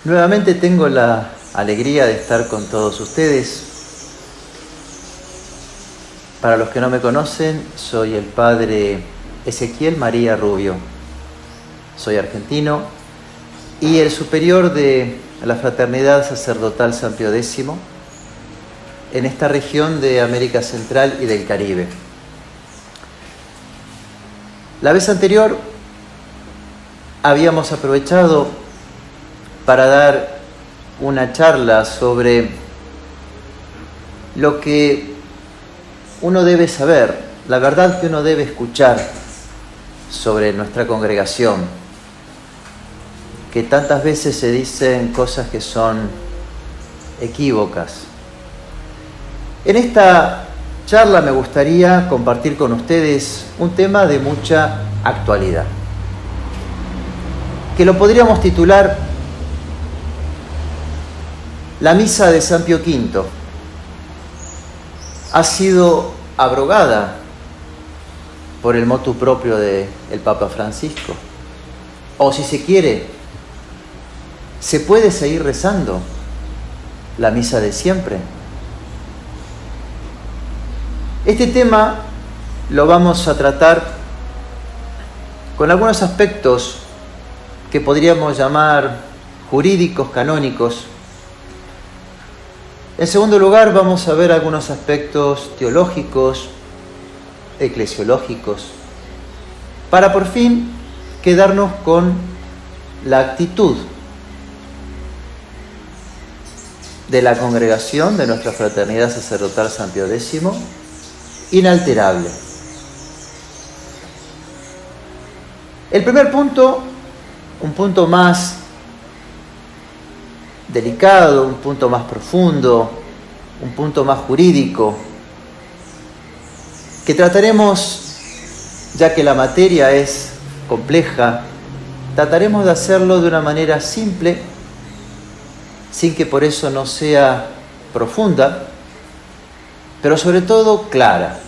Nuevamente tengo la alegría de estar con todos ustedes. Para los que no me conocen, soy el padre Ezequiel María Rubio. Soy argentino y el superior de la Fraternidad Sacerdotal San Pío X en esta región de América Central y del Caribe. La vez anterior habíamos aprovechado para dar una charla sobre lo que uno debe saber, la verdad que uno debe escuchar sobre nuestra congregación, que tantas veces se dicen cosas que son equívocas. En esta charla me gustaría compartir con ustedes un tema de mucha actualidad, que lo podríamos titular La misa de San Pío V. Ha sido abrogada por el motu propio del Papa Francisco. O si se quiere, ¿se puede seguir rezando la misa de siempre? Este tema lo vamos a tratar con algunos aspectos que podríamos llamar jurídicos, canónicos. En segundo lugar, vamos a ver algunos aspectos teológicos, eclesiológicos, para por fin quedarnos con la actitud de la congregación de nuestra Fraternidad Sacerdotal San Pío X, inalterable. El primer punto, un punto más delicado, un punto más profundo, un punto más jurídico, que trataremos, ya que la materia es compleja, trataremos de hacerlo de una manera simple, sin que por eso no sea profunda, pero sobre todo clara.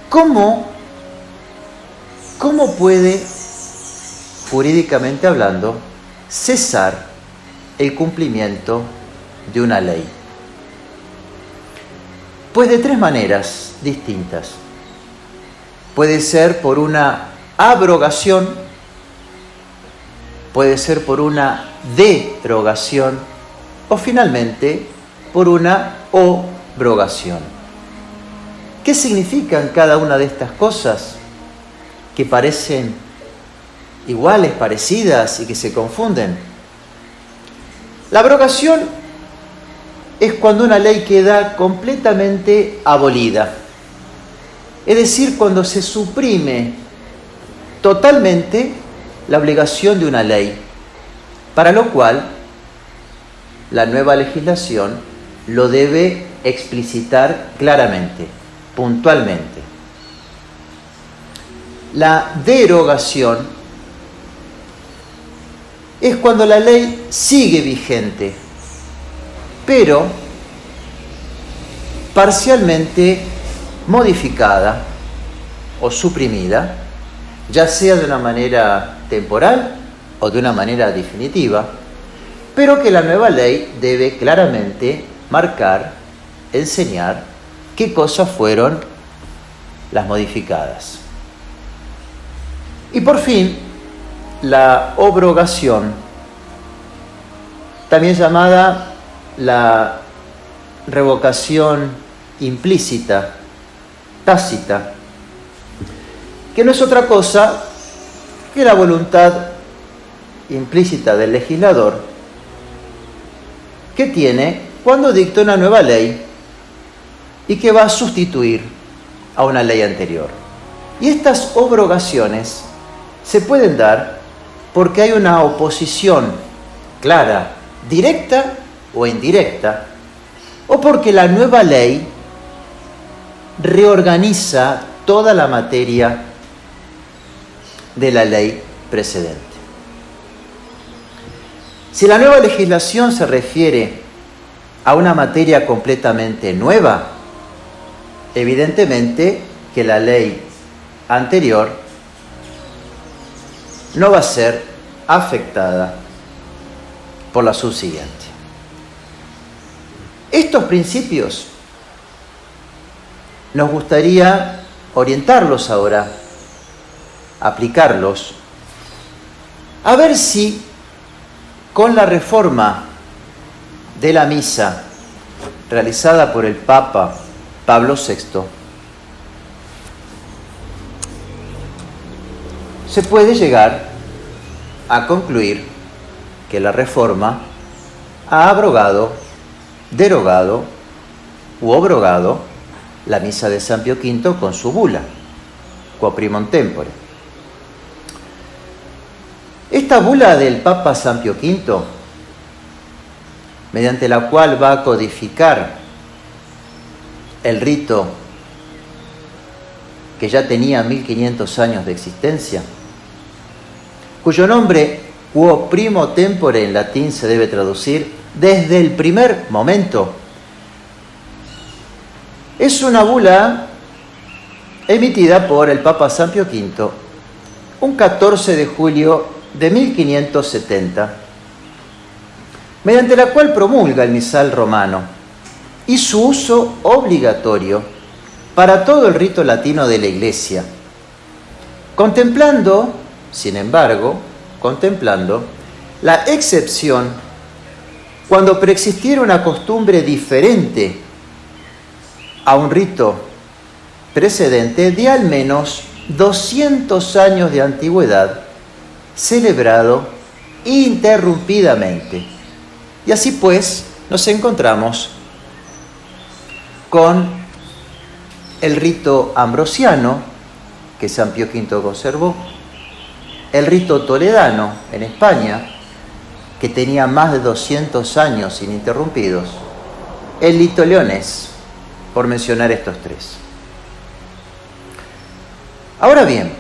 ¿Cómo puede, jurídicamente hablando, cesar el cumplimiento de una ley? Pues de tres maneras distintas. Puede ser por una abrogación, puede ser por una derogación o finalmente por una obrogación. ¿Qué significan cada una de estas cosas que parecen iguales, parecidas y que se confunden? La abrogación es cuando una ley queda completamente abolida, es decir, cuando se suprime totalmente la obligación de una ley, para lo cual la nueva legislación lo debe explicitar claramente, puntualmente. La derogación es cuando la ley sigue vigente, pero parcialmente modificada o suprimida, ya sea de una manera temporal o de una manera definitiva, pero que la nueva ley debe claramente marcar, enseñar qué cosas fueron las modificadas. Y por fin, la obrogación, también llamada la revocación implícita, tácita, que no es otra cosa que la voluntad implícita del legislador que tiene cuando dicta una nueva ley y que va a sustituir a una ley anterior. Y estas obrogaciones se pueden dar porque hay una oposición clara, directa o indirecta, o porque la nueva ley reorganiza toda la materia de la ley precedente. Si la nueva legislación se refiere a una materia completamente nueva, evidentemente que la ley anterior no va a ser afectada por la subsiguiente. Estos principios nos gustaría orientarlos ahora, aplicarlos, a ver si con la reforma de la misa realizada por el Papa Pablo VI se puede llegar a concluir que la reforma ha abrogado, derogado u obrogado la misa de San Pío V con su bula, Quo Primum Tempore. Esta bula del Papa San Pío V, mediante la cual va a codificar el rito que ya tenía 1500 años de existencia, cuyo nombre Quo Primo Tempore en latín se debe traducir desde el primer momento, es una bula emitida por el Papa San Pío V un 14 de julio de 1570, mediante la cual promulga el misal romano y su uso obligatorio para todo el rito latino de la Iglesia, contemplando, sin embargo, la excepción cuando preexistiera una costumbre diferente a un rito precedente de al menos 200 años de antigüedad, celebrado interrumpidamente. Y así pues nos encontramos con el rito ambrosiano, que San Pío V conservó, el rito toledano en España, que tenía más de 200 años ininterrumpidos, el rito leonés, por mencionar estos tres. Ahora bien,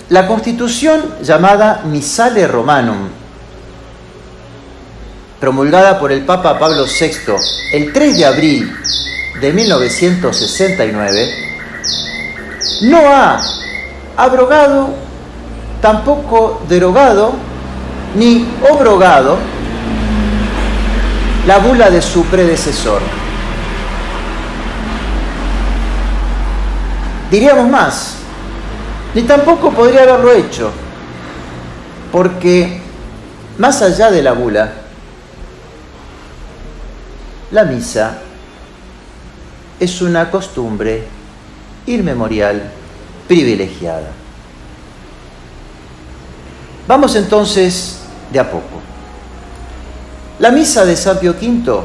la Constitución llamada Missale Romanum, promulgada por el Papa Pablo VI el 3 de abril de 1969, no ha abrogado, tampoco derogado, ni obrogado la bula de su predecesor. Diríamos más, ni tampoco podría haberlo hecho, porque más allá de la bula, la misa es una costumbre inmemorial privilegiada. Vamos entonces de a poco. La misa de San Pío V,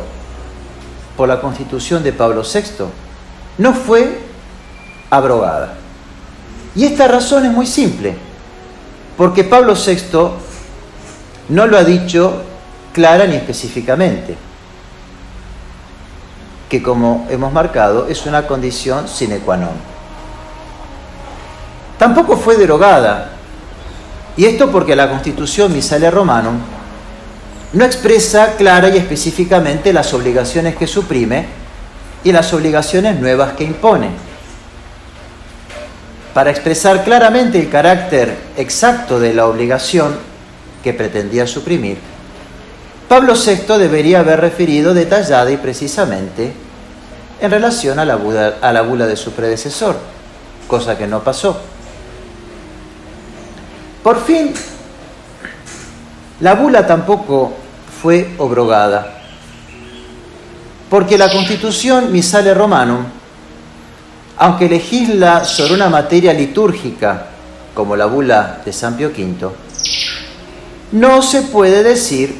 por la Constitución de Pablo VI, no fue abrogada. Y esta razón es muy simple, porque Pablo VI no lo ha dicho clara ni específicamente, que como hemos marcado es una condición sine qua non. Tampoco fue derogada, y esto porque la Constitución Missale Romanum no expresa clara y específicamente las obligaciones que suprime y las obligaciones nuevas que impone. Para expresar claramente el carácter exacto de la obligación que pretendía suprimir, Pablo VI debería haber referido detallada y precisamente en relación a la bula de su predecesor, cosa que no pasó. Por fin, la bula tampoco fue obrogada, porque la Constitución Missale Romanum, aunque legisla sobre una materia litúrgica, como la bula de San Pío V, no se puede decir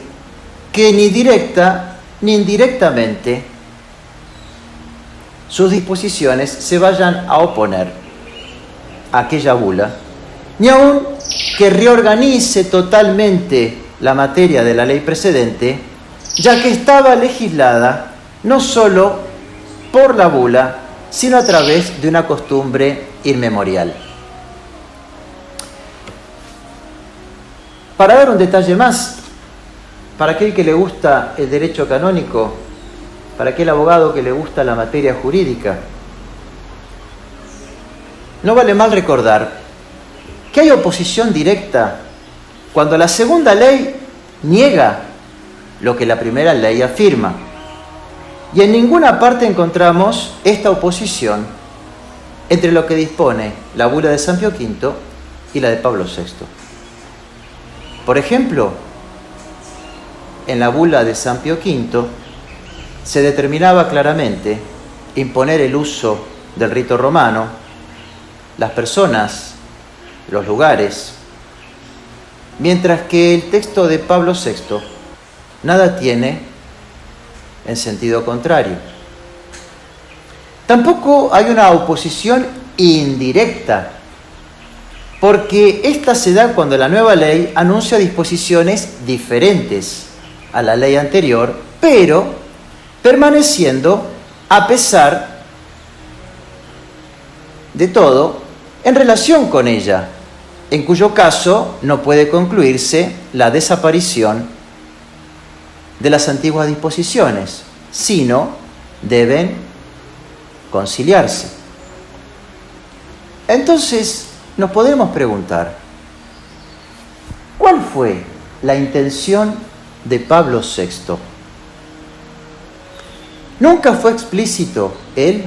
que ni directa ni indirectamente sus disposiciones se vayan a oponer a aquella bula, ni aun que reorganice totalmente la materia de la ley precedente, ya que estaba legislada no solo por la bula, sino a través de una costumbre inmemorial. Para dar un detalle más, para aquel que le gusta el derecho canónico, para aquel abogado que le gusta la materia jurídica, no vale mal recordar que hay oposición directa cuando la segunda ley niega lo que la primera ley afirma. Y en ninguna parte encontramos esta oposición entre lo que dispone la bula de San Pío V y la de Pablo VI. Por ejemplo, en la bula de San Pío V se determinaba claramente imponer el uso del rito romano, las personas, los lugares, mientras que el texto de Pablo VI nada tiene en sentido contrario. Tampoco hay una oposición indirecta, porque esta se da cuando la nueva ley anuncia disposiciones diferentes a la ley anterior, pero permaneciendo, a pesar de todo, en relación con ella, en cuyo caso no puede concluirse la desaparición de las antiguas disposiciones, sino deben conciliarse. Entonces, nos podemos preguntar, ¿cuál fue la intención de Pablo VI? Nunca fue explícito él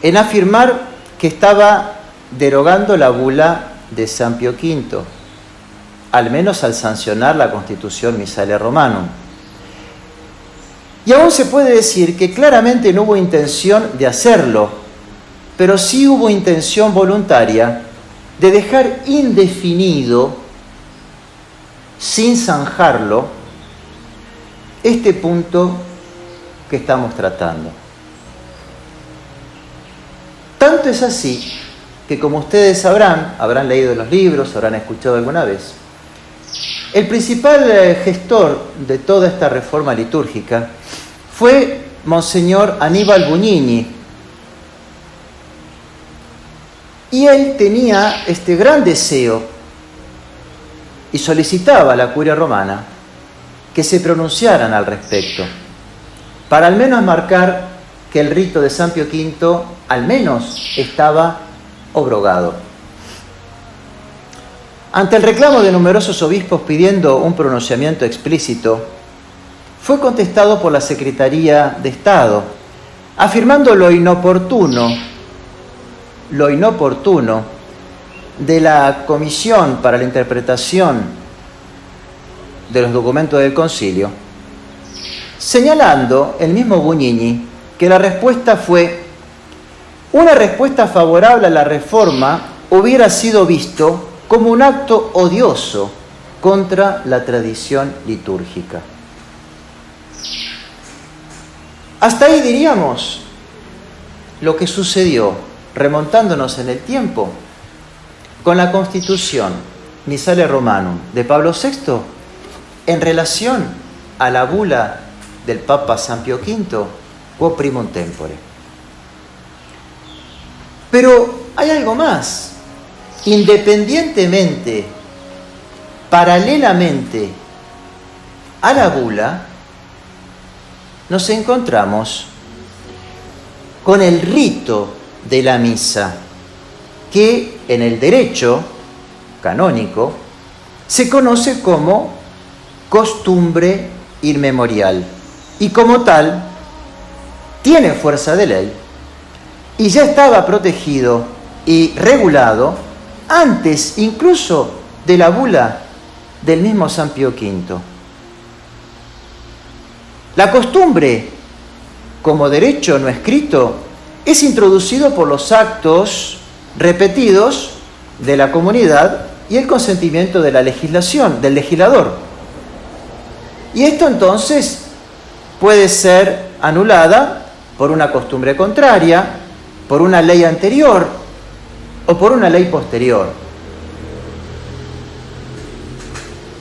en afirmar que estaba derogando la bula de San Pío V, al menos al sancionar la Constitución Missalia Romanum. Y aún se puede decir que claramente no hubo intención de hacerlo, pero sí hubo intención voluntaria de dejar indefinido, sin zanjarlo, este punto que estamos tratando. Tanto es así que, como ustedes sabrán, habrán leído los libros, habrán escuchado alguna vez, el principal gestor de toda esta reforma litúrgica fue Monseñor Aníbal Buñini. Y él tenía este gran deseo y solicitaba a la curia romana que se pronunciaran al respecto, para al menos marcar que el rito de San Pío V al menos estaba obrogado. Ante el reclamo de numerosos obispos pidiendo un pronunciamiento explícito, fue contestado por la Secretaría de Estado, afirmando lo inoportuno de la Comisión para la Interpretación de los Documentos del Concilio, señalando el mismo Buñini que la respuesta fue: una respuesta favorable a la reforma hubiera sido visto como un acto odioso contra la tradición litúrgica. Hasta ahí diríamos lo que sucedió, remontándonos en el tiempo, con la Constitución Missalia Romanum de Pablo VI en relación a la bula del Papa San Pío V, quo primum tempore. Pero hay algo más. Independientemente, paralelamente a la bula, nos encontramos con el rito de la misa, que en el derecho canónico se conoce como costumbre inmemorial y como tal tiene fuerza de ley y ya estaba protegido y regulado antes incluso de la bula del mismo San Pío V. La costumbre, como derecho no escrito, es introducido por los actos repetidos de la comunidad y el consentimiento de la legislación, del legislador. Y esto entonces puede ser anulada por una costumbre contraria, por una ley anterior o por una ley posterior.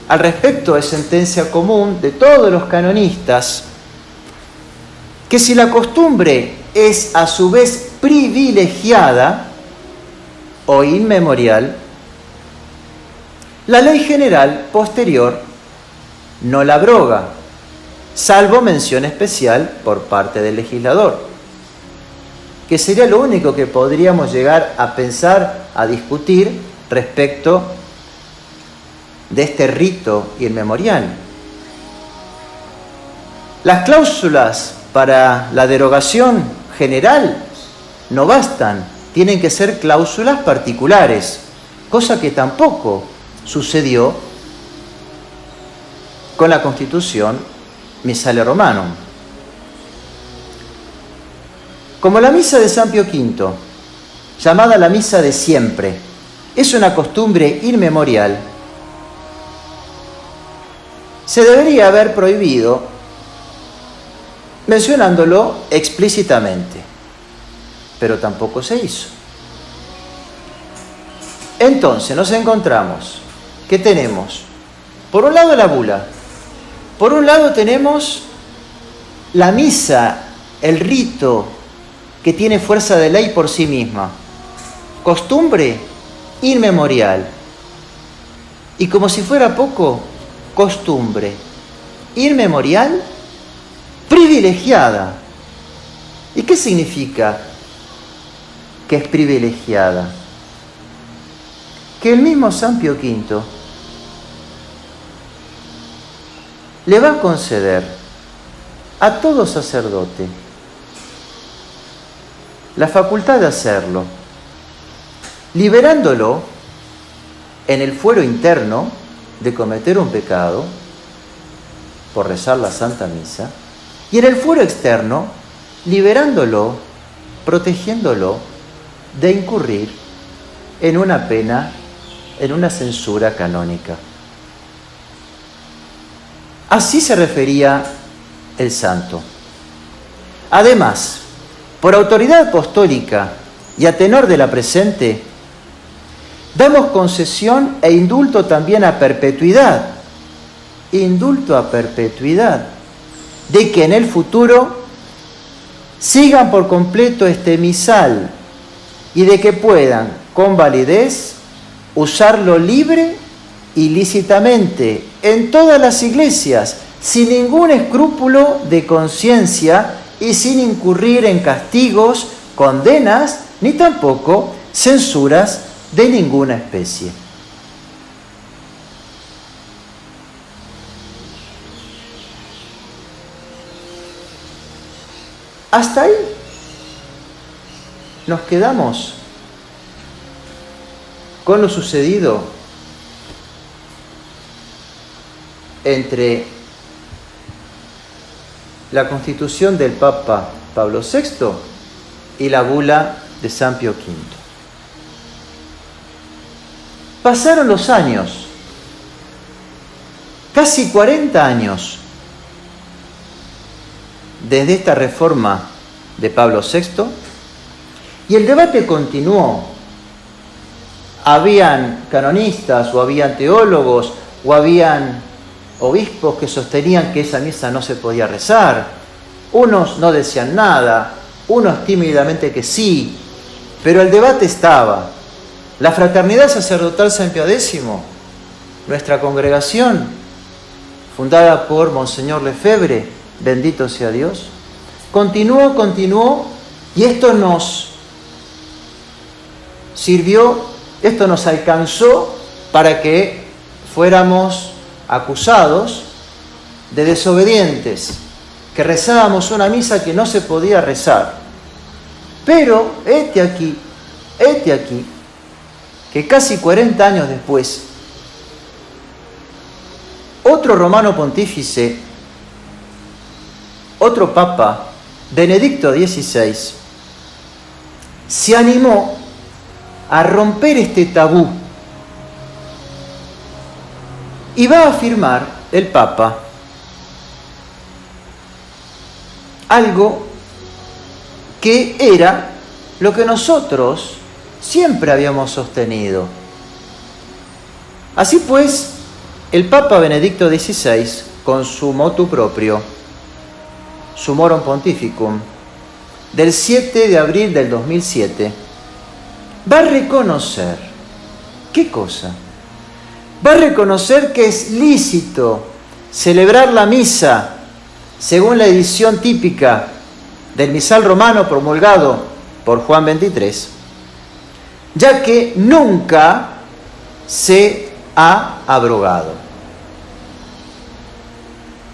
Al respecto, es sentencia común de todos los canonistas que si la costumbre es a su vez privilegiada o inmemorial, la ley general posterior no la abroga, salvo mención especial por parte del legislador, que sería lo único que podríamos llegar a pensar, a discutir respecto de este rito inmemorial. Las cláusulas para la derogación general no bastan, tienen que ser cláusulas particulares, cosa que tampoco sucedió con la Constitución Missale Romanum. Como la misa de San Pío V, llamada la misa de siempre, es una costumbre inmemorial, se debería haber prohibido mencionándolo explícitamente, pero tampoco se hizo. Entonces nos encontramos que tenemos, por un lado la bula, por un lado tenemos la misa, el rito que tiene fuerza de ley por sí misma, costumbre inmemorial, y como si fuera poco, costumbre inmemorial privilegiada. ¿Y qué significa que es privilegiada? Que el mismo San Pío V le va a conceder a todo sacerdote la facultad de hacerlo, liberándolo en el fuero interno de cometer un pecado por rezar la Santa Misa, y en el fuero externo liberándolo, protegiéndolo de incurrir en una pena, en una censura canónica. Así se refería el santo. Además, por autoridad apostólica y a tenor de la presente, damos concesión e indulto también a perpetuidad, de que en el futuro sigan por completo este misal y de que puedan, con validez, usarlo libre y lícitamente en todas las iglesias, sin ningún escrúpulo de conciencia y sin incurrir en castigos, condenas, ni tampoco censuras de ninguna especie. Hasta ahí nos quedamos con lo sucedido entre la Constitución del Papa Pablo VI y la bula de San Pío V. Pasaron los años, casi 40 años, desde esta reforma de Pablo VI, y el debate continuó. Habían canonistas, o habían teólogos, o habían obispos que sostenían que esa misa no se podía rezar. Unos no decían nada, unos tímidamente que sí, pero el debate estaba. La Fraternidad Sacerdotal San Pío X, nuestra congregación, fundada por Monseñor Lefebvre, bendito sea Dios, continuó, y esto nos sirvió, esto nos alcanzó para que fuéramos acusados de desobedientes, que rezábamos una misa que no se podía rezar. Pero hete aquí, que casi 40 años después, otro romano pontífice, otro papa, Benedicto XVI, se animó a romper este tabú y va a afirmar el Papa algo que era lo que nosotros siempre habíamos sostenido. Así pues, el Papa Benedicto XVI, con su motu proprio, Summorum Pontificum, del 7 de abril del 2007, va a reconocer, ¿qué cosa? Va a reconocer que es lícito celebrar la misa según la edición típica del misal romano promulgado por Juan XXIII, ya que nunca se ha abrogado.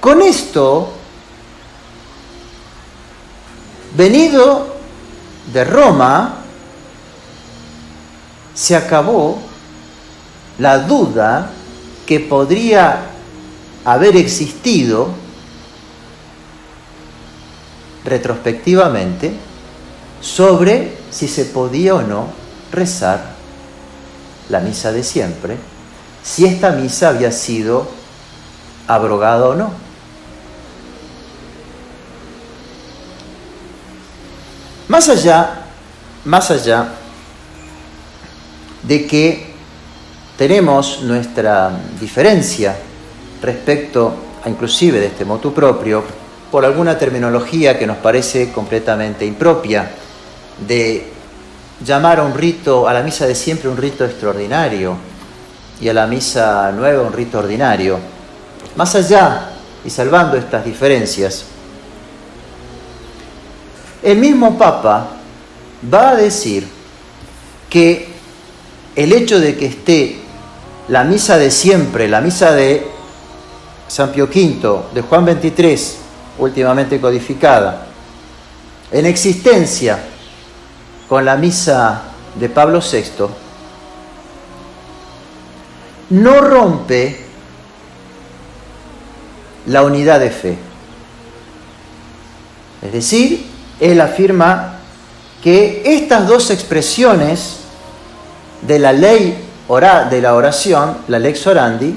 Con esto, venido de Roma, se acabó la duda que podría haber existido retrospectivamente sobre si se podía o no rezar la misa de siempre, si esta misa había sido abrogada o no. Más allá de que tenemos nuestra diferencia respecto a inclusive de este motu proprio, por alguna terminología que nos parece completamente impropia, de llamar a un rito, a la misa de siempre un rito extraordinario y a la misa nueva un rito ordinario. Más allá y salvando estas diferencias, el mismo Papa va a decir que el hecho de que esté la misa de siempre, la misa de San Pío V, de Juan XXIII, últimamente codificada, en existencia con la misa de Pablo VI, no rompe la unidad de fe. Es decir, él afirma que estas dos expresiones de la ley de la oración, la lex orandi,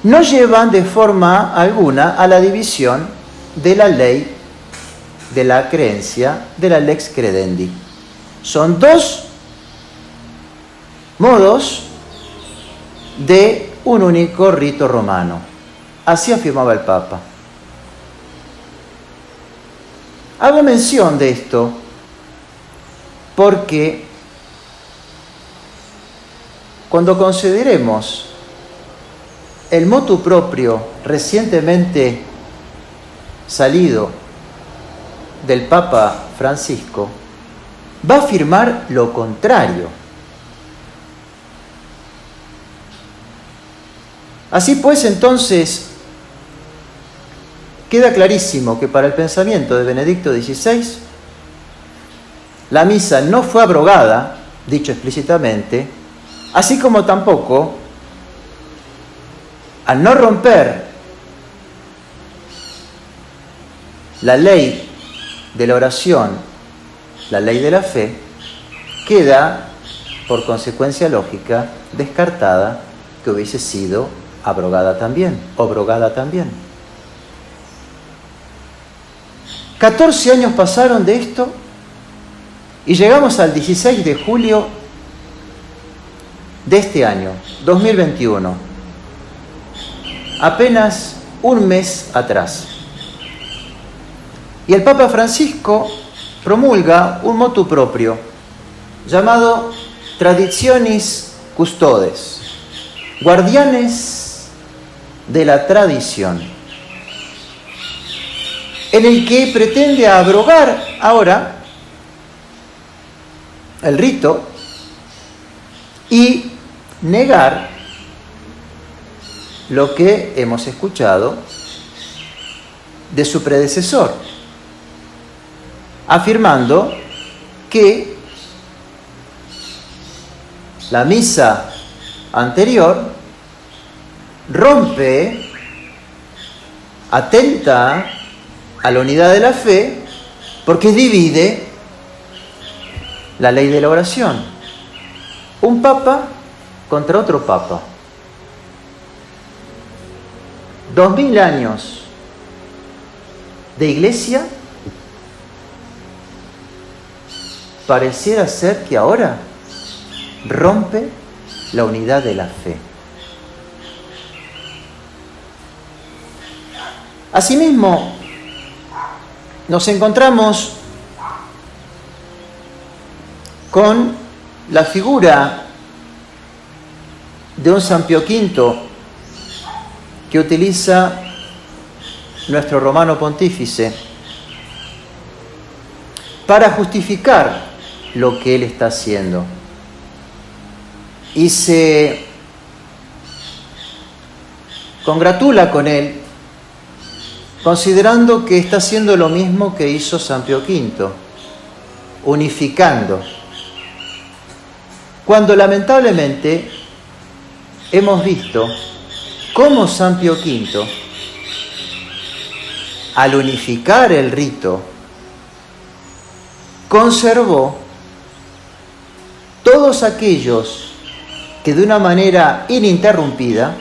no llevan de forma alguna a la división de la ley de la creencia, de la lex credendi. Son dos modos de un único rito romano. Así afirmaba el Papa. Hago mención de esto porque cuando consideremos el motu proprio recientemente salido del Papa Francisco, va a afirmar lo contrario. Así pues, entonces, queda clarísimo que para el pensamiento de Benedicto XVI, la misa no fue abrogada, dicho explícitamente, así como tampoco, al no romper la ley de la oración, la ley de la fe, queda, por consecuencia lógica, descartada que hubiese sido abrogada también, obrogada también. 14 años pasaron de esto y llegamos al 16 de julio de este año, 2021, apenas un mes atrás. Y el Papa Francisco promulga un motu proprio llamado Traditionis Custodes, guardianes de la tradición, en el que pretende abrogar ahora el rito y negar lo que hemos escuchado de su predecesor, afirmando que la misa anterior rompe, atenta a la unidad de la fe, porque divide la ley de la oración. Un papa contra otro papa. 2000 años de iglesia, pareciera ser que ahora rompe la unidad de la fe. Asimismo, nos encontramos con la figura de un San Pío V que utiliza nuestro romano pontífice para justificar lo que él está haciendo. Y se congratula con él, considerando que está haciendo lo mismo que hizo San Pío V, unificando. Cuando lamentablemente hemos visto cómo San Pío V, al unificar el rito, conservó todos aquellos que de una manera ininterrumpida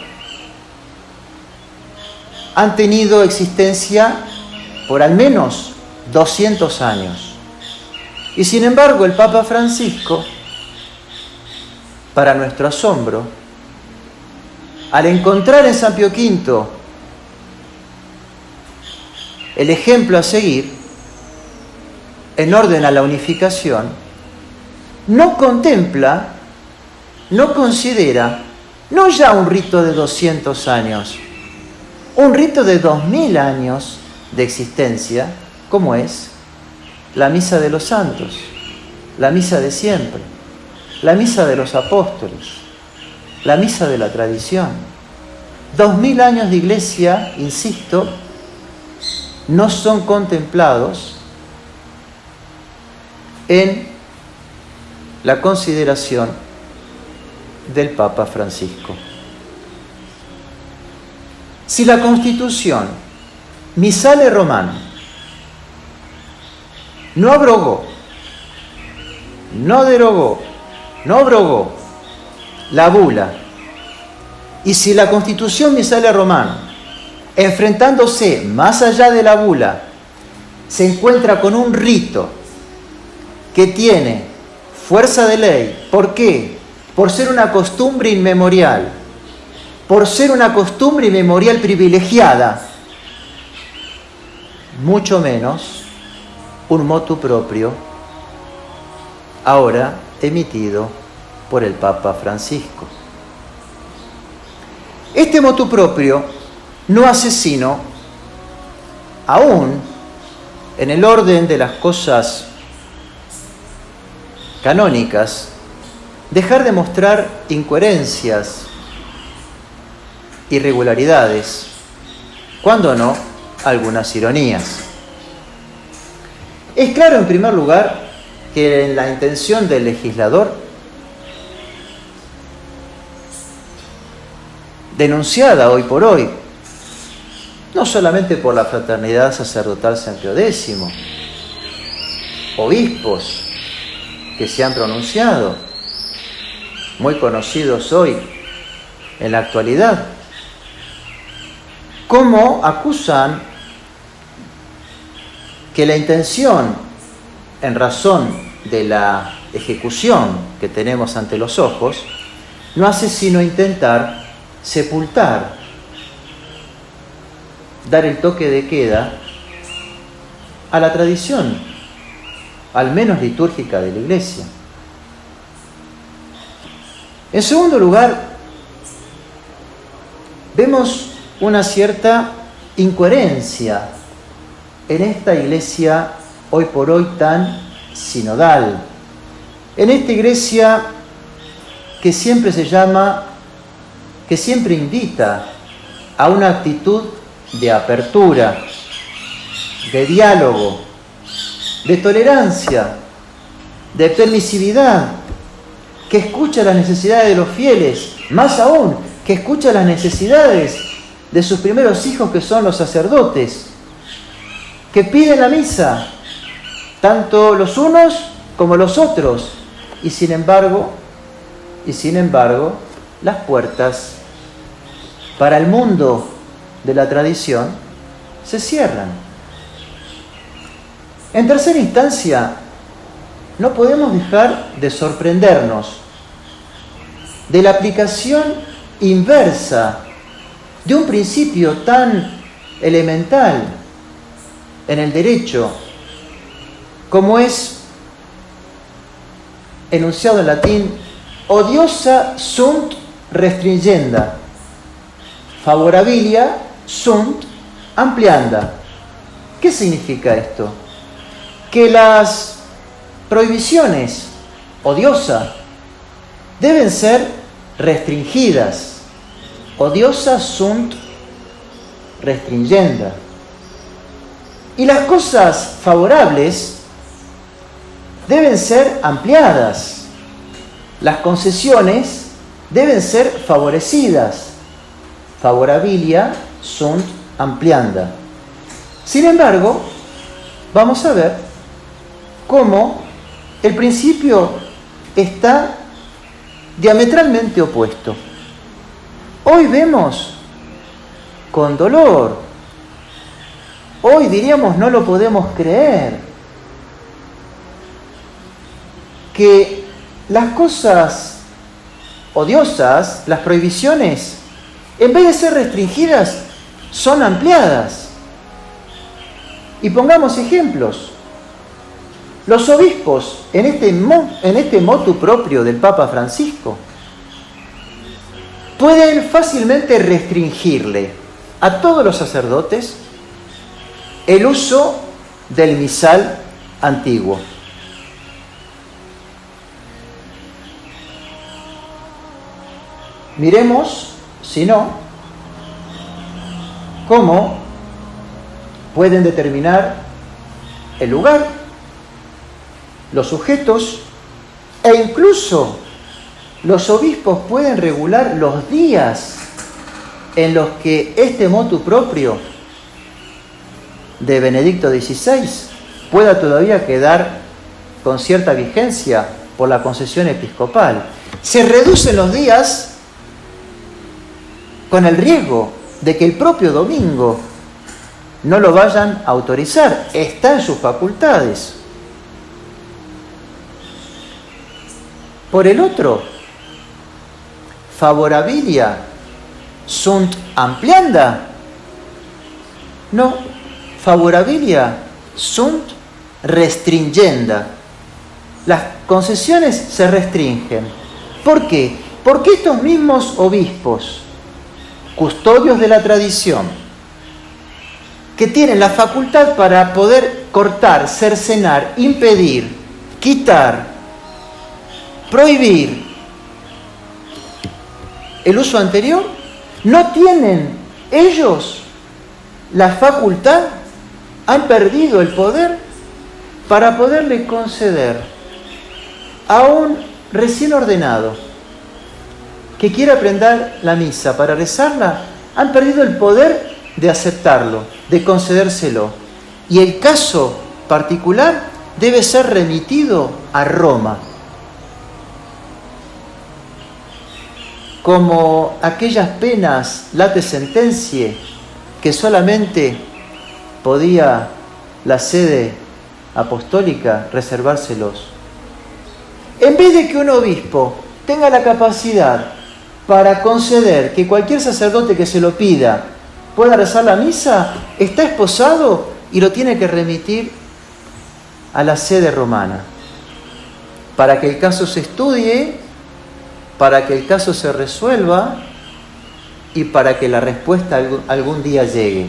han tenido existencia por al menos 200 años. Y sin embargo, el Papa Francisco, para nuestro asombro, al encontrar en San Pío V el ejemplo a seguir, en orden a la unificación, no contempla, no considera, no ya un rito de 200 años, un rito de 2000 años de existencia, como es la misa de los santos, la misa de siempre, la misa de los apóstoles, la misa de la tradición. 2000 años de iglesia, insisto, no son contemplados en la consideración del Papa Francisco. Si la Constitución Missale Romana no abrogó, no derogó, no abrogó la bula, y si la Constitución Missale Romana, enfrentándose más allá de la bula, se encuentra con un rito que tiene fuerza de ley, ¿por qué? Por ser una costumbre inmemorial, por ser una costumbre inmemorial privilegiada, mucho menos un motu proprio, ahora emitido por el Papa Francisco. Este motu proprio no hace sino, aún en el orden de las cosas canónicas, dejar de mostrar incoherencias, irregularidades, cuando no, algunas ironías. Es claro, en primer lugar, que en la intención del legislador, denunciada hoy por hoy, no solamente por la Fraternidad Sacerdotal San Pío X, obispos que se han pronunciado, muy conocidos hoy en la actualidad, como acusan que la intención, en razón de la ejecución que tenemos ante los ojos, no hace sino intentar sepultar, dar el toque de queda a la tradición, al menos litúrgica, de la Iglesia. En segundo lugar, vemos una cierta incoherencia en esta Iglesia hoy por hoy tan sinodal, en esta Iglesia que siempre se llama, que siempre invita a una actitud de apertura, de diálogo, de tolerancia, de permisividad, que escucha las necesidades de los fieles, más aún, que escucha las necesidades de sus primeros hijos, que son los sacerdotes, que piden la misa, tanto los unos como los otros, y sin embargo, las puertas para el mundo de la tradición se cierran. En tercera instancia, no podemos dejar de sorprendernos de la aplicación inversa de un principio tan elemental en el derecho como es enunciado en latín: odiosa sunt restringenda, favorabilia sunt amplianda. ¿Qué significa esto? Que las prohibiciones odiosas deben ser restringidas. Odiosa sunt restringenda. Y las cosas favorables deben ser ampliadas. Las concesiones deben ser favorecidas. Favorabilia sunt amplianda. Sin embargo, vamos a ver cómo el principio está diametralmente opuesto. Hoy vemos con dolor, hoy diríamos no lo podemos creer, que las cosas odiosas, las prohibiciones, en vez de ser restringidas, son ampliadas. Y pongamos ejemplos. Los obispos, en este motu propio del Papa Francisco, pueden fácilmente restringirle a todos los sacerdotes el uso del misal antiguo. Miremos, si no, cómo pueden determinar el lugar, los sujetos e incluso los obispos pueden regular los días en los que este motu propio de Benedicto XVI pueda todavía quedar con cierta vigencia por la concesión episcopal. Se reducen los días con el riesgo de que el propio domingo no lo vayan a autorizar. Está en sus facultades. Por el otro, favorabilia sunt amplianda. No, favorabilia sunt restringenda. Las concesiones se restringen. ¿Por qué? Porque estos mismos obispos, custodios de la tradición, que tienen la facultad para poder cortar, cercenar, impedir, quitar, prohibir el uso anterior, no tienen ellos la facultad, han perdido el poder para poderle conceder a un recién ordenado que quiera aprender la misa para rezarla, han perdido el poder de aceptarlo, de concedérselo. Y el caso particular debe ser remitido a Roma. Como aquellas penas late sententiae que solamente podía la sede apostólica reservárselos. En vez de que un obispo tenga la capacidad para conceder que cualquier sacerdote que se lo pida pueda rezar la misa, está esposado y lo tiene que remitir a la sede romana para que el caso se estudie, para que el caso se resuelva y para que la respuesta algún día llegue.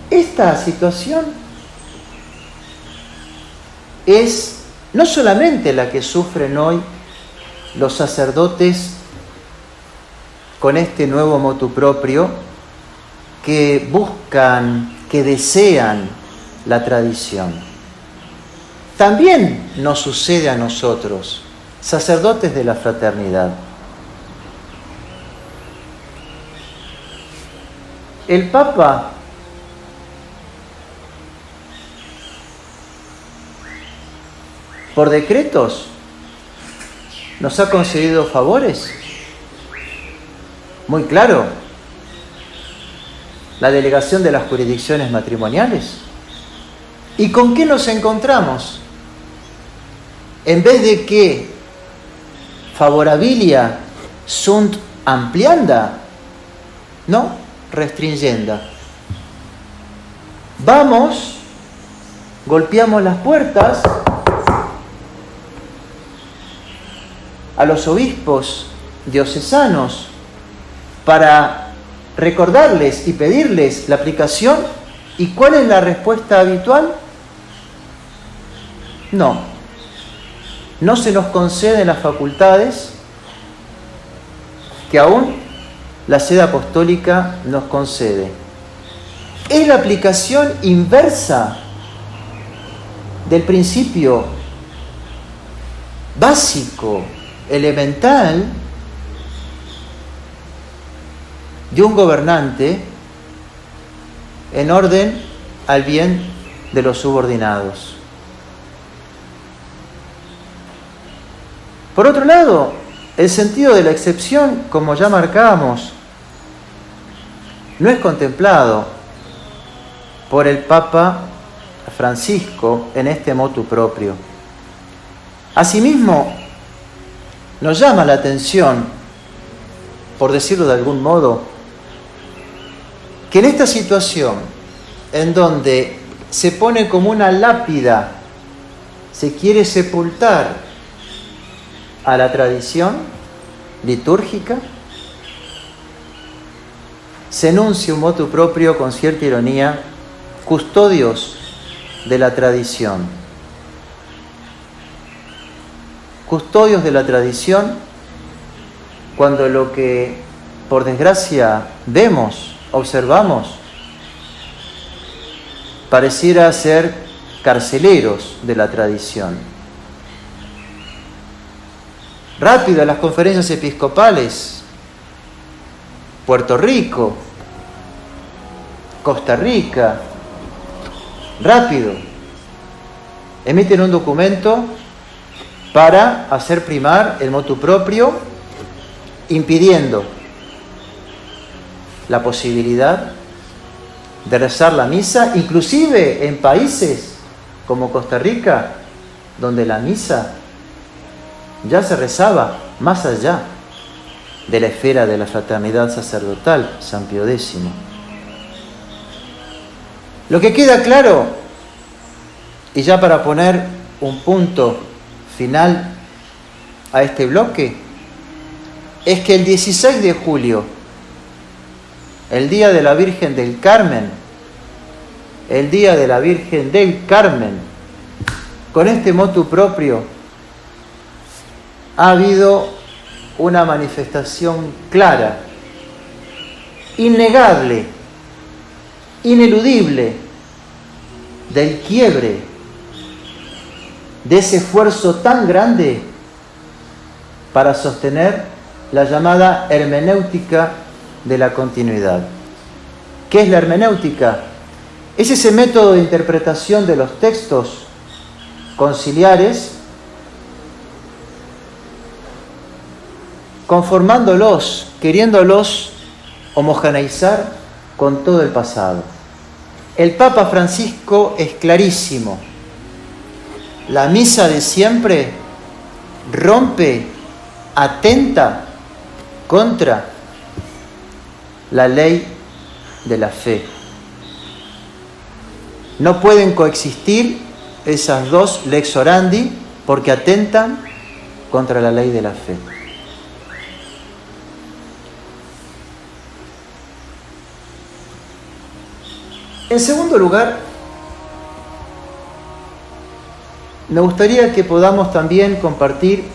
Esta situación es no solamente la que sufren hoy los sacerdotes con este nuevo motu propio, que buscan, que desean la tradición. También nos sucede a nosotros, sacerdotes de la fraternidad. El Papa por decretos nos ha concedido favores. Muy claro, la delegación de las jurisdicciones matrimoniales. ¿Y con qué nos encontramos? En vez de que favorabilia sunt amplianda, no, restringenda. Vamos, golpeamos las puertas a los obispos diocesanos para recordarles y pedirles la aplicación. ¿Y cuál es la respuesta habitual? No se nos conceden las facultades que aún la sede apostólica nos concede. Es la aplicación inversa del principio básico, elemental, de un gobernante en orden al bien de los subordinados. Por otro lado, el sentido de la excepción, como ya marcábamos, no es contemplado por el Papa Francisco en este motu proprio. Asimismo, nos llama la atención, por decirlo de algún modo, que en esta situación, en donde se pone como una lápida, se quiere sepultar a la tradición litúrgica, se enuncia un motu proprio con cierta ironía, custodios de la tradición. Custodios de la tradición, cuando lo que, por desgracia, vemos, observamos, pareciera ser carceleros de la tradición. Rápido, las conferencias episcopales, Puerto Rico, Costa Rica, rápido, emiten un documento para hacer primar el motu proprio, impidiendo la posibilidad de rezar la misa, inclusive en países como Costa Rica, donde la misa ya se rezaba más allá de la esfera de la fraternidad sacerdotal, San Pío X. Lo que queda claro, y ya para poner un punto final a este bloque, es que el 16 de julio, el Día de la Virgen del Carmen, con este motu propio, ha habido una manifestación clara, innegable, ineludible, del quiebre, de ese esfuerzo tan grande para sostener la llamada hermenéutica de la continuidad. ¿Qué es la hermenéutica? Es ese método de interpretación de los textos conciliares, conformándolos, queriéndolos homogeneizar con todo el pasado. El Papa Francisco es clarísimo. La misa de siempre rompe, atenta contra la ley de la fe. No pueden coexistir esas dos lex orandi porque atentan contra la ley de la fe. En segundo lugar, me gustaría que podamos también compartir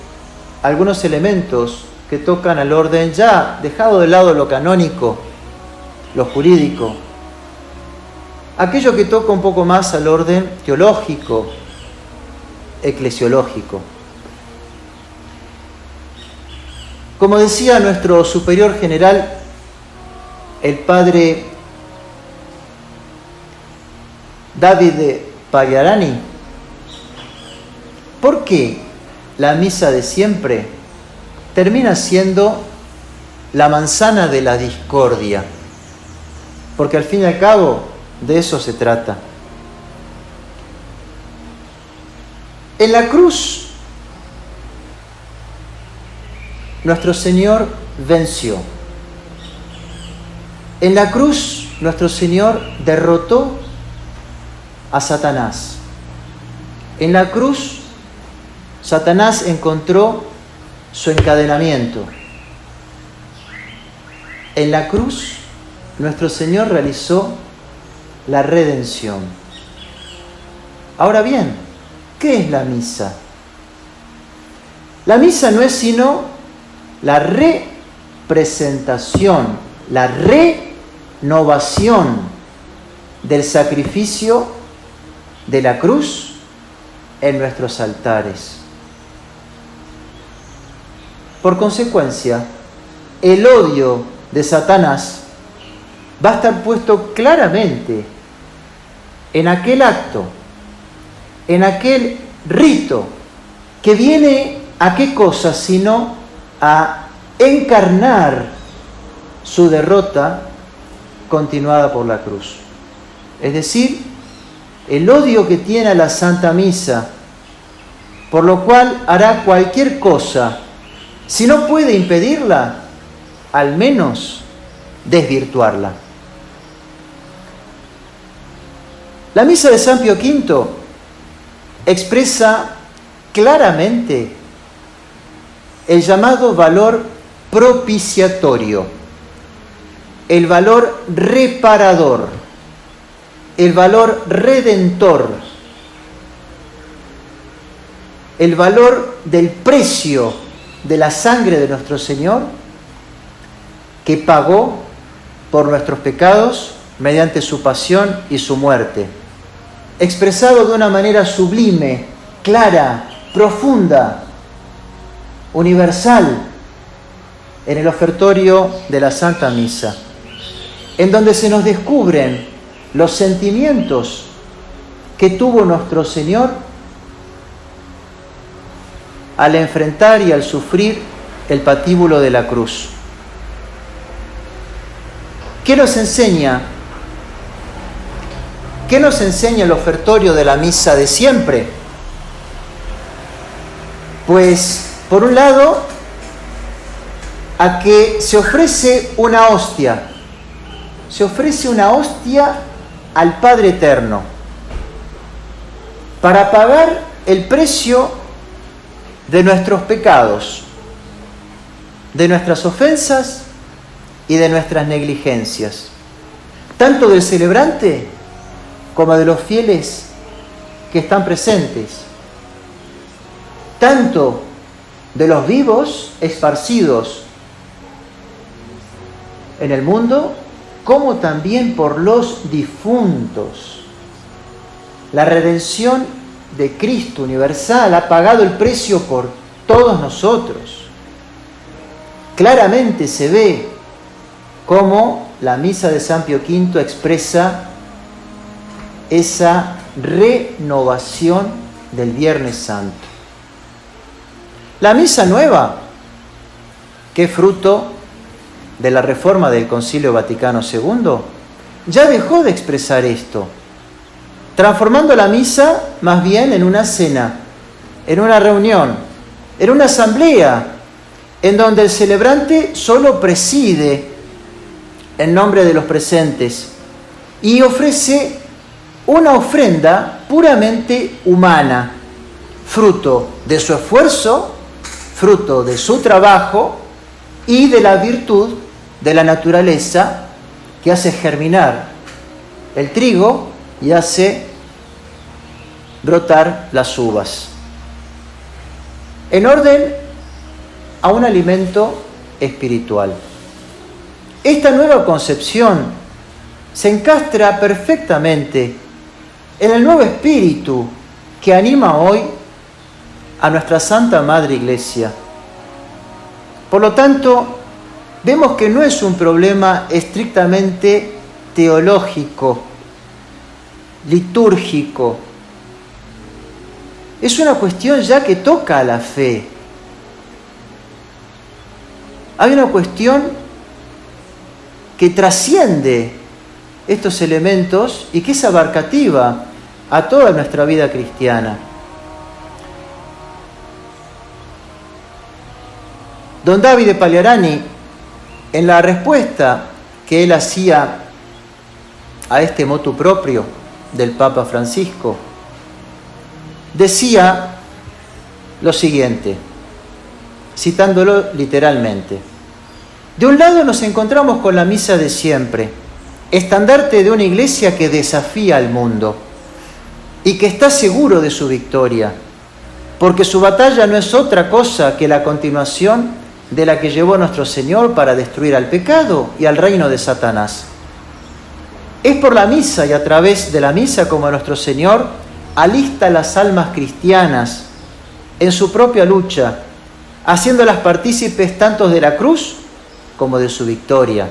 algunos elementos que tocan al orden, ya dejado de lado lo canónico, lo jurídico, aquello que toca un poco más al orden teológico, eclesiológico. Como decía nuestro superior general, el padre David Pagliarani, ¿por qué la misa de siempre termina siendo la manzana de la discordia? Porque al fin y al cabo de eso se trata. En la cruz, nuestro Señor venció. En la cruz, nuestro Señor derrotó a Satanás. En la cruz, Satanás encontró su encadenamiento. En la cruz, nuestro Señor realizó la redención. Ahora bien, ¿qué es la misa? La misa no es sino la presentación, la renovación del sacrificio de la cruz en nuestros altares. Por consecuencia, el odio de Satanás va a estar puesto claramente en aquel acto, en aquel rito, que viene a qué cosa, sino a encarnar su derrota continuada por la cruz. Es decir, el odio que tiene a la Santa Misa, por lo cual hará cualquier cosa, si no puede impedirla, al menos desvirtuarla. La misa de San Pío V expresa claramente el llamado valor propiciatorio, el valor reparador, el valor redentor, el valor del precio de la sangre de nuestro Señor, que pagó por nuestros pecados mediante su pasión y su muerte, expresado de una manera sublime, clara, profunda, universal, en el ofertorio de la Santa Misa, en donde se nos descubren los sentimientos que tuvo nuestro Señor al enfrentar y al sufrir el patíbulo de la cruz. ¿Qué nos enseña? ¿Qué nos enseña el ofertorio de la misa de siempre? Pues, por un lado, a que se ofrece una hostia. Se ofrece una hostia al Padre Eterno para pagar el precio de nuestros pecados, de nuestras ofensas y de nuestras negligencias, tanto del celebrante como de los fieles que están presentes, tanto de los vivos esparcidos en el mundo, como también por los difuntos. La redención de Cristo universal ha pagado el precio por todos nosotros. Claramente se ve cómo la misa de San Pío V expresa esa renovación del Viernes Santo. La misa nueva, que es fruto de la reforma del Concilio Vaticano II, ya dejó de expresar esto, transformando la misa más bien en una cena, en una reunión, en una asamblea, en donde el celebrante solo preside en nombre de los presentes y ofrece una ofrenda puramente humana, fruto de su esfuerzo, fruto de su trabajo y de la virtud de la naturaleza que hace germinar el trigo y hace brotar las uvas, en orden a un alimento espiritual. Esta nueva concepción se encastra perfectamente en el nuevo espíritu que anima hoy a nuestra Santa Madre Iglesia. Por lo tanto, vemos que no es un problema estrictamente teológico, litúrgico. Es una cuestión ya que toca a la fe. Hay una cuestión que trasciende estos elementos y que es abarcativa a toda nuestra vida cristiana. Don Davide Pagliarani, en la respuesta que él hacía a este motu proprio del Papa Francisco, decía lo siguiente, citándolo literalmente: de un lado nos encontramos con la misa de siempre, estandarte de una iglesia que desafía al mundo y que está seguro de su victoria, porque su batalla no es otra cosa que la continuación de la que llevó nuestro Señor para destruir al pecado y al reino de Satanás. Es por la misa y a través de la misa como nuestro Señor alista las almas cristianas en su propia lucha, haciéndolas partícipes tanto de la cruz como de su victoria.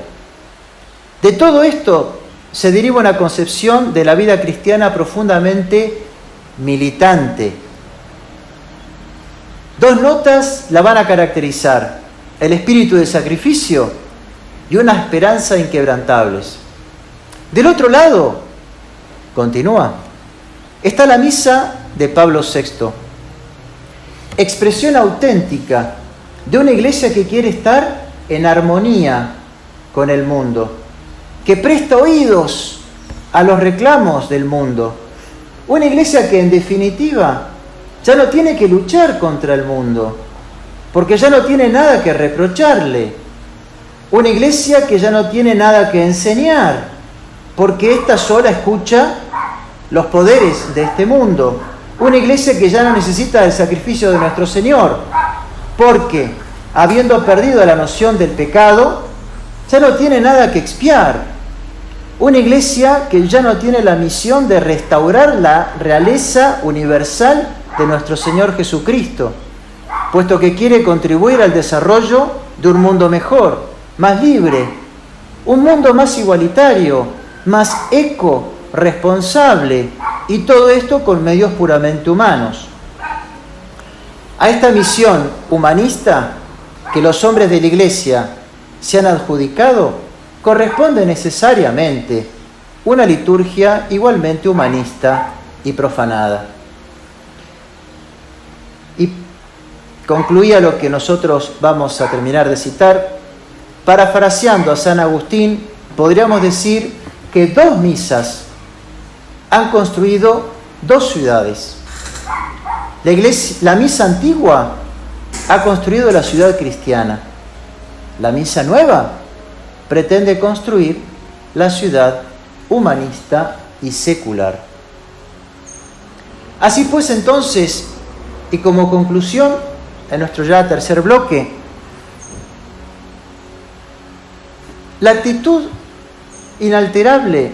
De todo esto se deriva una concepción de la vida cristiana profundamente militante. Dos notas la van a caracterizar: el espíritu de sacrificio y una esperanza inquebrantables. Del otro lado, continúa, está la misa de Pablo VI, expresión auténtica de una iglesia que quiere estar en armonía con el mundo, que presta oídos a los reclamos del mundo. Una iglesia que en definitiva ya no tiene que luchar contra el mundo, porque ya no tiene nada que reprocharle. Una iglesia que ya no tiene nada que enseñar, porque ésta sola escucha los poderes de este mundo. Una iglesia que ya no necesita el sacrificio de nuestro Señor, porque habiendo perdido la noción del pecado, ya no tiene nada que expiar. Una iglesia que ya no tiene la misión de restaurar la realeza universal de nuestro Señor Jesucristo, puesto que quiere contribuir al desarrollo de un mundo mejor, más libre, un mundo más igualitario, más eco-responsable, y todo esto con medios puramente humanos. A esta misión humanista que los hombres de la Iglesia se han adjudicado, corresponde necesariamente una liturgia igualmente humanista y profanada. Y concluía lo que nosotros vamos a terminar de citar. Parafraseando a San Agustín, podríamos decir que dos misas han construido dos ciudades. La misa antigua ha construido la ciudad cristiana. La misa nueva pretende construir la ciudad humanista y secular. Así pues, entonces, y como conclusión, en nuestro ya tercer bloque, la actitud inalterable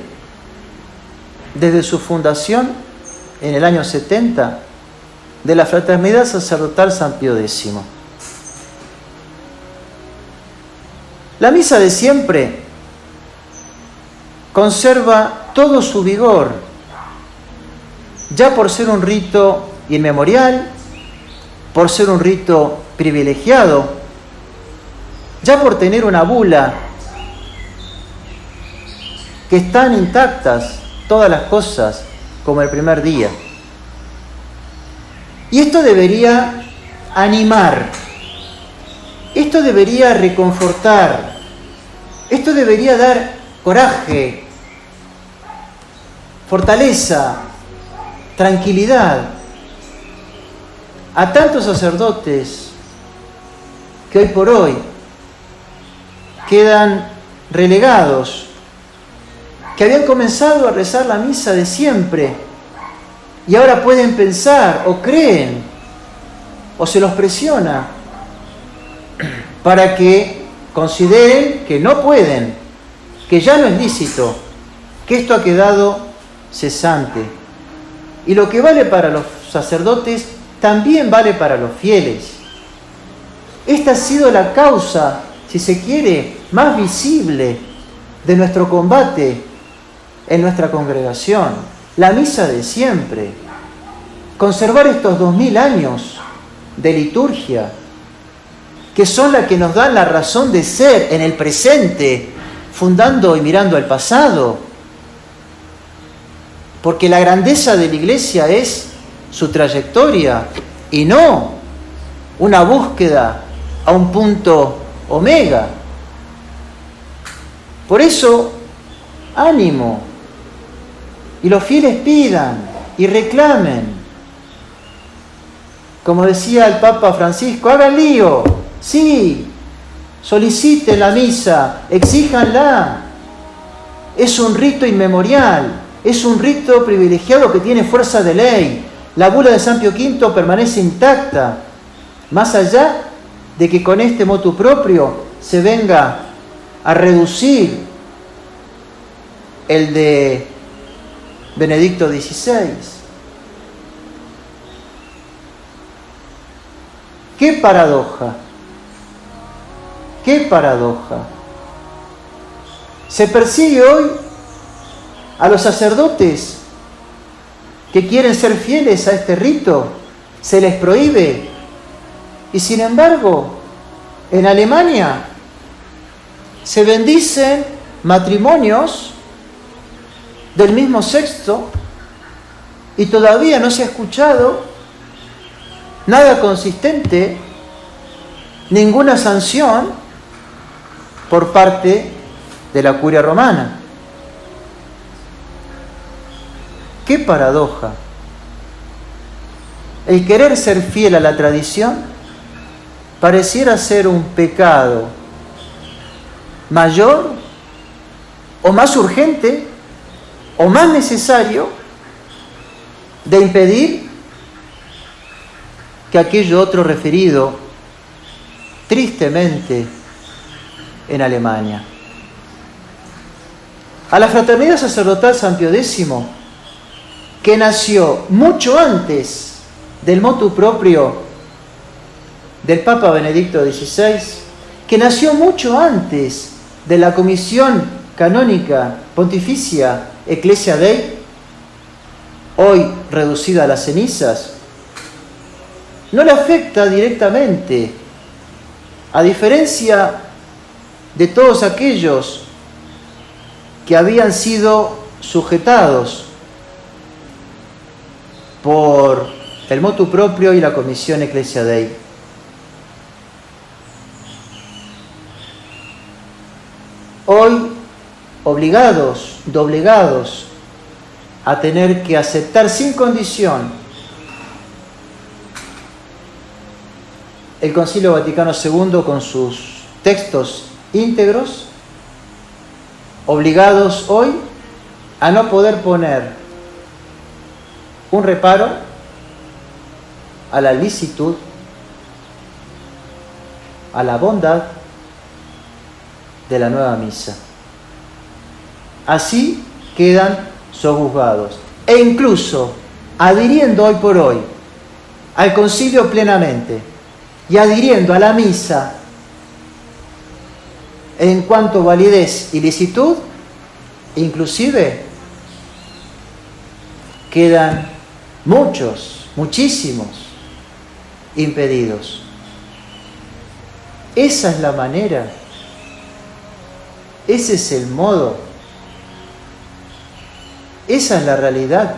desde su fundación en el año 70 de la Fraternidad Sacerdotal San Pío X. La misa de siempre conserva todo su vigor, ya por ser un rito inmemorial, por ser un rito privilegiado, ya por tener una bula que están intactas todas las cosas como el primer día. Y esto debería animar, esto debería reconfortar, esto debería dar coraje, fortaleza, tranquilidad a tantos sacerdotes que hoy por hoy quedan relegados, que habían comenzado a rezar la misa de siempre y ahora pueden pensar o creen o se los presiona para que consideren que no pueden, que ya no es lícito, que esto ha quedado cesante. Y lo que vale para los sacerdotes también vale para los fieles. Esta ha sido la causa, si se quiere, más visible de nuestro combate en nuestra congregación, la misa de siempre. Conservar estos 2000 años de liturgia, que son las que nos dan la razón de ser en el presente, fundando y mirando al pasado. Porque la grandeza de la Iglesia es su trayectoria y no una búsqueda a un punto omega. Por eso, ánimo. Y los fieles pidan y reclamen. Como decía el Papa Francisco, hagan lío, sí, soliciten la misa, exíjanla. Es un rito inmemorial, es un rito privilegiado que tiene fuerza de ley. La bula de San Pío V permanece intacta, más allá de que con este motu proprio se venga a reducir el de Benedicto XVI. ¡Qué paradoja! ¡Qué paradoja! Se persigue hoy a los sacerdotes que quieren ser fieles a este rito, se les prohíbe. Y sin embargo, en Alemania se bendicen matrimonios del mismo sexo y todavía no se ha escuchado nada consistente, ninguna sanción por parte de la curia romana. ¡Qué paradoja! El querer ser fiel a la tradición pareciera ser un pecado mayor o más urgente o más necesario de impedir que aquello otro referido tristemente en Alemania. A la Fraternidad Sacerdotal San Pío X, que nació mucho antes del motu proprio del Papa Benedicto XVI, que nació mucho antes de la Comisión Canónica Pontificia Ecclesia Dei, hoy reducida a las cenizas, no le afecta directamente, a diferencia de todos aquellos que habían sido sujetados por el motu proprio y la Comisión Ecclesia Dei. Hoy, obligados, doblegados a tener que aceptar sin condición el Concilio Vaticano II con sus textos íntegros, obligados hoy a no poder poner un reparo a la licitud, a la bondad de la nueva misa. Así quedan sojuzgados. E incluso adhiriendo hoy por hoy al concilio plenamente y adhiriendo a la misa en cuanto a validez y licitud, inclusive quedan muchísimos impedidos. Esa es la manera, ese es el modo, esa es la realidad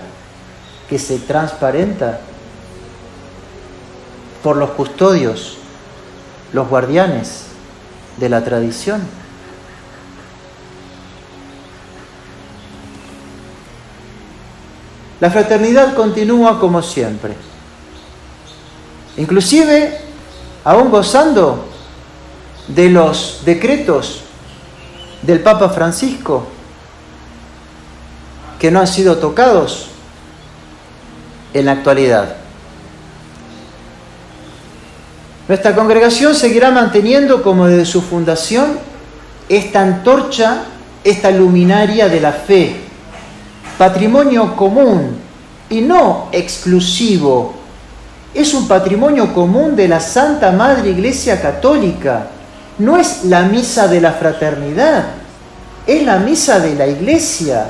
que se transparenta por los custodios, los guardianes de la tradición. La fraternidad continúa como siempre, inclusive aún gozando de los decretos del Papa Francisco que no han sido tocados en la actualidad. Nuestra congregación seguirá manteniendo, como desde su fundación, esta antorcha, esta luminaria de la fe, patrimonio común y no exclusivo. Es un patrimonio común de la Santa Madre Iglesia Católica. No es la misa de la fraternidad, es la misa de la Iglesia.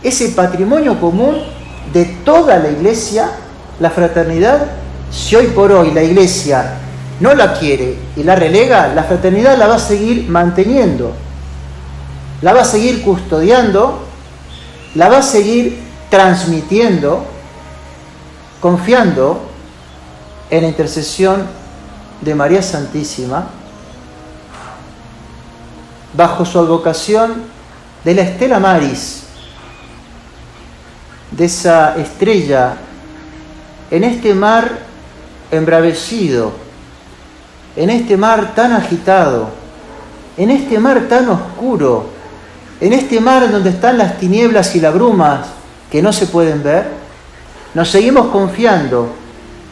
Ese patrimonio común de toda la Iglesia, la fraternidad. Si hoy por hoy la Iglesia no la quiere y la relega, la fraternidad la va a seguir manteniendo, la va a seguir custodiando, la va a seguir transmitiendo, confiando en la intercesión de María Santísima, bajo su advocación de la Stella Maris, de esa estrella en este mar embravecido, en este mar tan agitado, en este mar tan oscuro, en este mar donde están las tinieblas y las brumas que no se pueden ver. Nos seguimos confiando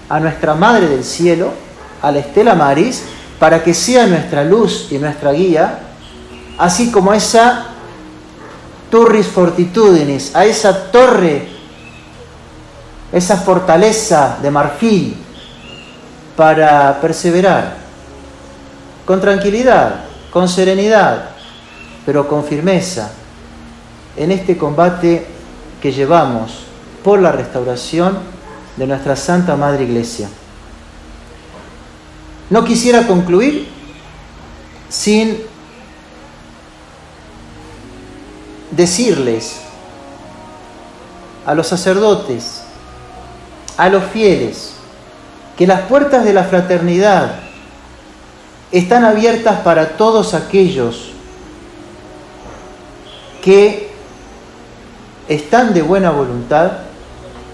a nuestra Madre del Cielo, a la Stella Maris, para que sea nuestra luz y nuestra guía, así como esa turris fortitudinis, a esa torre, esa fortaleza de marfil para perseverar con tranquilidad, con serenidad, pero con firmeza en este combate que llevamos por la restauración de nuestra Santa Madre Iglesia. No quisiera concluir sin decirles a los sacerdotes, a los fieles, que las puertas de la fraternidad están abiertas para todos aquellos que están de buena voluntad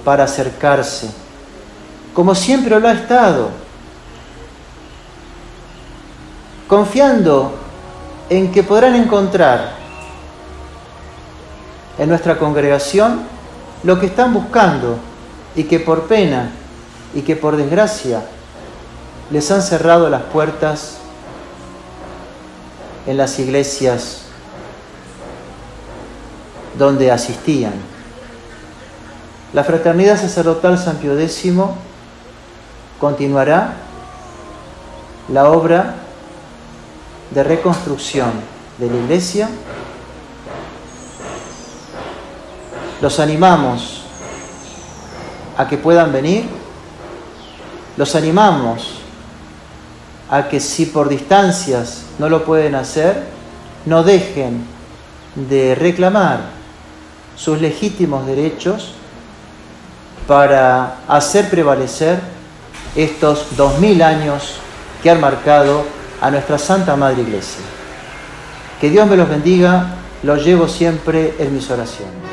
para acercarse, como siempre lo ha estado, confiando en que podrán encontrar en nuestra congregación lo que están buscando y que por pena y que por desgracia les han cerrado las puertas en las iglesias donde asistían. La Fraternidad Sacerdotal San Pío X continuará la obra de reconstrucción de la Iglesia. Los animamos a que puedan venir, los animamos a que si por distancias no lo pueden hacer, no dejen de reclamar sus legítimos derechos para hacer prevalecer estos 2000 años que han marcado a nuestra Santa Madre Iglesia. Que Dios me los bendiga, los llevo siempre en mis oraciones.